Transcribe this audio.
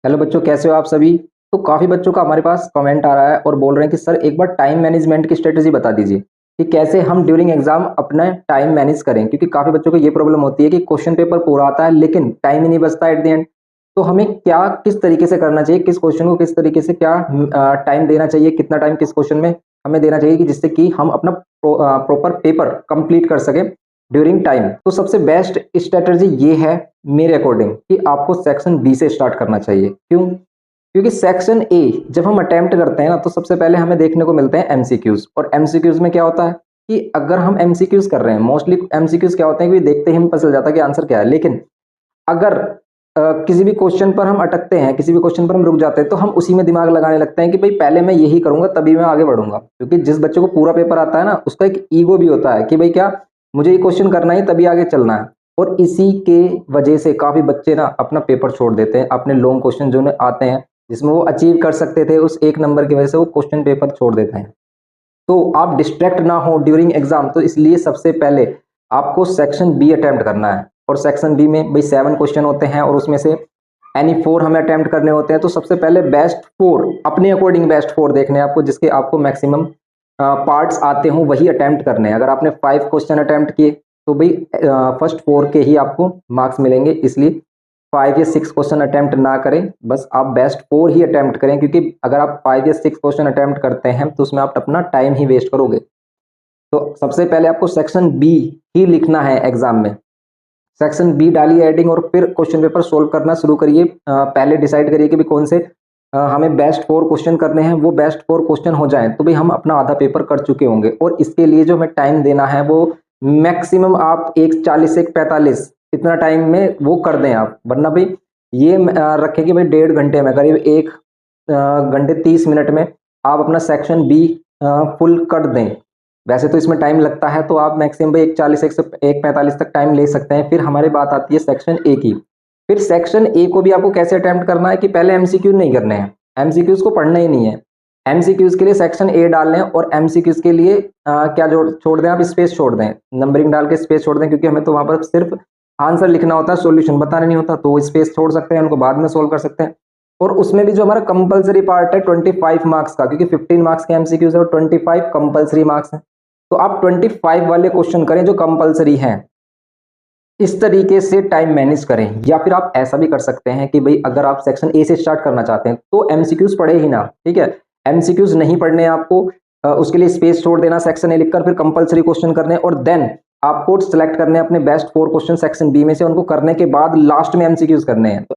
Hello बच्चों, कैसे हो आप सभी। तो काफ़ी बच्चों का हमारे पास कमेंट आ रहा है और बोल रहे हैं कि सर एक बार टाइम मैनेजमेंट की स्ट्रेटजी बता दीजिए कि कैसे हम ड्यूरिंग एग्जाम अपना टाइम मैनेज करें, क्योंकि काफ़ी बच्चों को ये प्रॉब्लम होती है कि क्वेश्चन पेपर पूरा आता है लेकिन टाइम ही नहीं बचता एट द एंड। तो हमें क्या किस तरीके से करना चाहिए, किस क्वेश्चन को किस तरीके से क्या टाइम देना चाहिए, कितना टाइम किस क्वेश्चन में हमें देना चाहिए कि जिससे कि हम अपना प्रॉपर पेपर कंप्लीट कर सकें ड्यूरिंग टाइम। तो सबसे बेस्ट स्ट्रेटजी ये है मेरे अकॉर्डिंग कि आपको सेक्शन बी से स्टार्ट करना चाहिए। क्यों? क्योंकि सेक्शन ए जब हम अटेम्प्ट करते हैं ना, तो सबसे पहले हमें देखने को मिलते हैं एमसीक्यूज। और एमसीक्यूज में क्या होता है कि अगर हम एमसीक्यूज कर रहे हैं, मोस्टली एमसीक्यूज क्या होते हैं कि देखते ही हमें पता चल जाता है कि आंसर क्या है। लेकिन अगर किसी भी क्वेश्चन पर हम अटकते हैं, किसी भी क्वेश्चन पर हम रुक जाते हैं, तो हम उसी में दिमाग लगाने लगते हैं कि भाई पहले मैं यही करूंगा तभी मैं आगे बढ़ूंगा। क्योंकि जिस बच्चे को पूरा पेपर आता है ना, उसका एक ईगो भी होता है कि भाई क्या मुझे ये क्वेश्चन करना है तभी आगे चलना है। और इसी के वजह से काफी बच्चे ना अपना पेपर छोड़ देते हैं, अपने लॉन्ग क्वेश्चन जो आते हैं जिसमें वो अचीव कर सकते थे उस एक नंबर की वजह से वो क्वेश्चन पेपर छोड़ देते हैं। तो आप डिस्ट्रैक्ट ना हो ड्यूरिंग एग्जाम, तो इसलिए सबसे पहले आपको सेक्शन बी अटेम्प्ट करना है। और सेक्शन बी में भाई 7 क्वेश्चन होते हैं और उसमें से एनी 4 हमें अटेम्प्ट करने होते हैं। तो सबसे पहले बेस्ट 4 अपने अकॉर्डिंग बेस्ट 4 देखने हैं आपको, जिसके आपको मैक्सिमम पार्ट्स आते हों वही अटेम्प्ट करने हैं। अगर आपने 5 क्वेश्चन अटेम्प्ट किए तो भाई फर्स्ट 4 के ही आपको मार्क्स मिलेंगे, इसलिए 5 या 6 क्वेश्चन अटेम्प्ट ना करें, बस आप बेस्ट 4 ही अटेम्प्ट करें। क्योंकि अगर आप 5 या 6 क्वेश्चन अटेम्प्ट करते हैं तो उसमें आप अपना टाइम ही वेस्ट करोगे। तो सबसे पहले आपको सेक्शन बी ही लिखना है एग्जाम में। सेक्शन बी डालिए हेडिंग और फिर क्वेश्चन पेपर सोल्व करना शुरू करिए। पहले डिसाइड करिए कि भी कौन से हमें बेस्ट 4 क्वेश्चन करने हैं। वो बेस्ट 4 क्वेश्चन हो जाएं तो भाई हम अपना आधा पेपर कर चुके होंगे। और इसके लिए जो हमें टाइम देना है वो मैक्सिमम आप 1:40 से 1:45 इतना टाइम में वो कर दें आप। वरना भाई ये रखें कि भाई 1.5 घंटे में, करीब 1 घंटे 30 मिनट में आप अपना सेक्शन बी फुल कर दें। वैसे तो इसमें टाइम लगता है, तो आप मैक्सिमम भाई 1:40 से 1:45 तक टाइम ले सकते हैं। फिर हमारी बात आती है सेक्शन ए की। फिर सेक्शन ए को भी आपको कैसे अटेम्प्ट करना है कि पहले एमसीक्यू नहीं करने हैं, एमसीक्यूज को पढ़ना ही नहीं है। एमसीक्यूज के लिए सेक्शन ए डाल लें और एमसीक्यूज के लिए क्या छोड़ दें आप, स्पेस छोड़ दें, नंबरिंग डाल के स्पेस छोड़ दें। क्योंकि हमें तो वहां पर सिर्फ आंसर लिखना होता है, सॉल्यूशन बताना नहीं होता, तो वो स्पेस छोड़ सकते हैं, उनको बाद में सोल्व कर सकते हैं। और उसमें भी जो हमारा कंपलसरी पार्ट है 25 मार्क्स का, क्योंकि 15 मार्क्स के एमसीक्यूज है और 25 कंपलसरी मार्क्स है, तो आप 25 वाले क्वेश्चन करें जो कंपलसरी हैं। इस तरीके से टाइम मैनेज करें। या फिर आप ऐसा भी कर सकते हैं कि भाई अगर आप सेक्शन ए से स्टार्ट करना चाहते हैं तो एमसीक्यूज पढ़े ही ना, ठीक है, एमसीक्यूज नहीं पढ़ने हैं आपको। उसके लिए स्पेस छोड़ देना सेक्शन ए लिखकर, फिर कंपलसरी क्वेश्चन करने और देन आपको सेलेक्ट करने हैं अपने बेस्ट 4 क्वेश्चन सेक्शन बी में से। उनको करने के बाद लास्ट में एमसीक्यूज करने हैं। तो